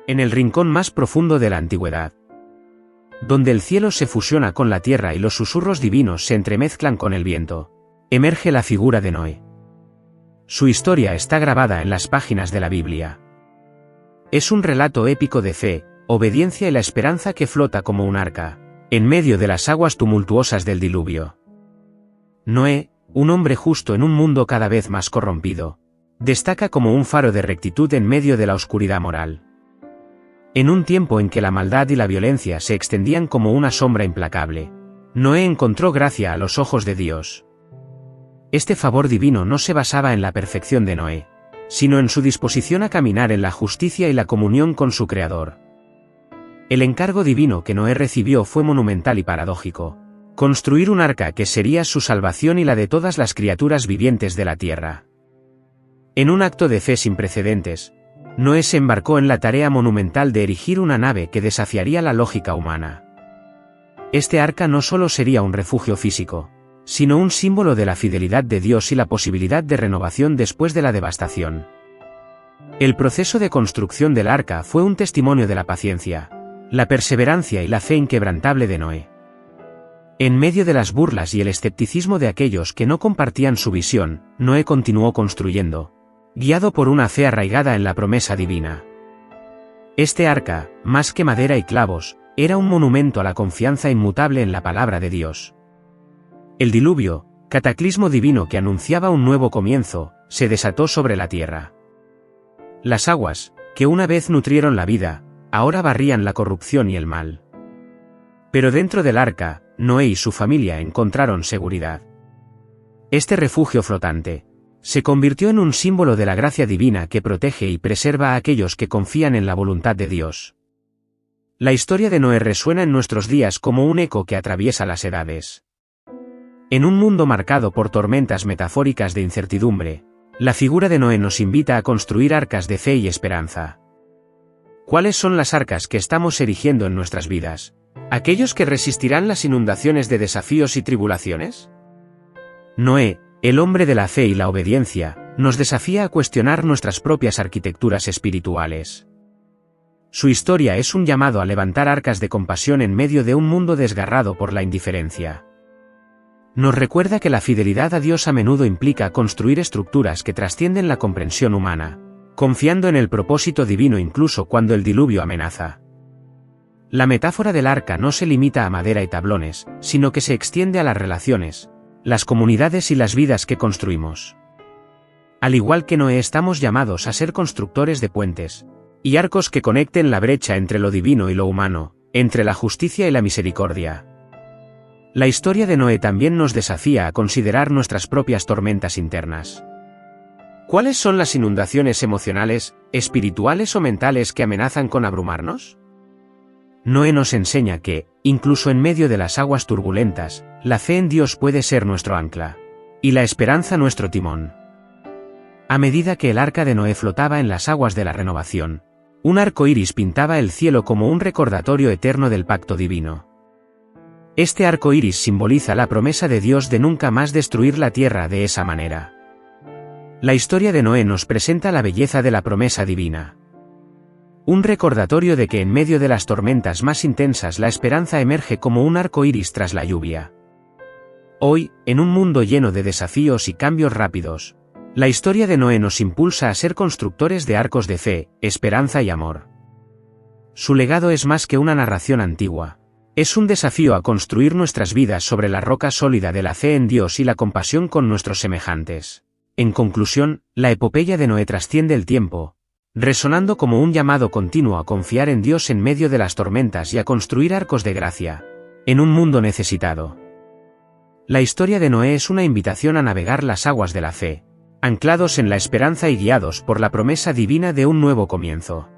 En el rincón más profundo de la antigüedad, donde el cielo se fusiona con la tierra y los susurros divinos se entremezclan con el viento, emerge la figura de Noé. Su historia está grabada en las páginas de la Biblia. Es un relato épico de fe, obediencia y la esperanza que flota como un arca, en medio de las aguas tumultuosas del diluvio. Noé, un hombre justo en un mundo cada vez más corrompido, destaca como un faro de rectitud en medio de la oscuridad moral. En un tiempo en que la maldad y la violencia se extendían como una sombra implacable, Noé encontró gracia a los ojos de Dios. Este favor divino no se basaba en la perfección de Noé, sino en su disposición a caminar en la justicia y la comunión con su Creador. El encargo divino que Noé recibió fue monumental y paradójico: construir un arca que sería su salvación y la de todas las criaturas vivientes de la tierra. En un acto de fe sin precedentes, Noé se embarcó en la tarea monumental de erigir una nave que desafiaría la lógica humana. Este arca no solo sería un refugio físico, sino un símbolo de la fidelidad de Dios y la posibilidad de renovación después de la devastación. El proceso de construcción del arca fue un testimonio de la paciencia, la perseverancia y la fe inquebrantable de Noé. En medio de las burlas y el escepticismo de aquellos que no compartían su visión, Noé continuó construyendo, guiado por una fe arraigada en la promesa divina. Este arca, más que madera y clavos, era un monumento a la confianza inmutable en la palabra de Dios. El diluvio, cataclismo divino que anunciaba un nuevo comienzo, se desató sobre la tierra. Las aguas, que una vez nutrieron la vida, ahora barrían la corrupción y el mal. Pero dentro del arca, Noé y su familia encontraron seguridad. Este refugio flotante se convirtió en un símbolo de la gracia divina que protege y preserva a aquellos que confían en la voluntad de Dios. La historia de Noé resuena en nuestros días como un eco que atraviesa las edades. En un mundo marcado por tormentas metafóricas de incertidumbre, la figura de Noé nos invita a construir arcas de fe y esperanza. ¿Cuáles son las arcas que estamos erigiendo en nuestras vidas? ¿Aquellos que resistirán las inundaciones de desafíos y tribulaciones? Noé, el hombre de la fe y la obediencia, nos desafía a cuestionar nuestras propias arquitecturas espirituales. Su historia es un llamado a levantar arcas de compasión en medio de un mundo desgarrado por la indiferencia. Nos recuerda que la fidelidad a Dios a menudo implica construir estructuras que trascienden la comprensión humana, confiando en el propósito divino incluso cuando el diluvio amenaza. La metáfora del arca no se limita a madera y tablones, sino que se extiende a las relaciones, las comunidades y las vidas que construimos. Al igual que Noé, estamos llamados a ser constructores de puentes y arcos que conecten la brecha entre lo divino y lo humano, entre la justicia y la misericordia. La historia de Noé también nos desafía a considerar nuestras propias tormentas internas. ¿Cuáles son las inundaciones emocionales, espirituales o mentales que amenazan con abrumarnos? Noé nos enseña que, incluso en medio de las aguas turbulentas, la fe en Dios puede ser nuestro ancla, y la esperanza nuestro timón. A medida que el arca de Noé flotaba en las aguas de la renovación, un arco iris pintaba el cielo como un recordatorio eterno del pacto divino. Este arco iris simboliza la promesa de Dios de nunca más destruir la tierra de esa manera. La historia de Noé nos presenta la belleza de la promesa divina. Un recordatorio de que en medio de las tormentas más intensas la esperanza emerge como un arco iris tras la lluvia. Hoy, en un mundo lleno de desafíos y cambios rápidos, la historia de Noé nos impulsa a ser constructores de arcos de fe, esperanza y amor. Su legado es más que una narración antigua. Es un desafío a construir nuestras vidas sobre la roca sólida de la fe en Dios y la compasión con nuestros semejantes. En conclusión, la epopeya de Noé trasciende el tiempo, resonando como un llamado continuo a confiar en Dios en medio de las tormentas y a construir arcos de gracia, en un mundo necesitado. La historia de Noé es una invitación a navegar las aguas de la fe, anclados en la esperanza y guiados por la promesa divina de un nuevo comienzo.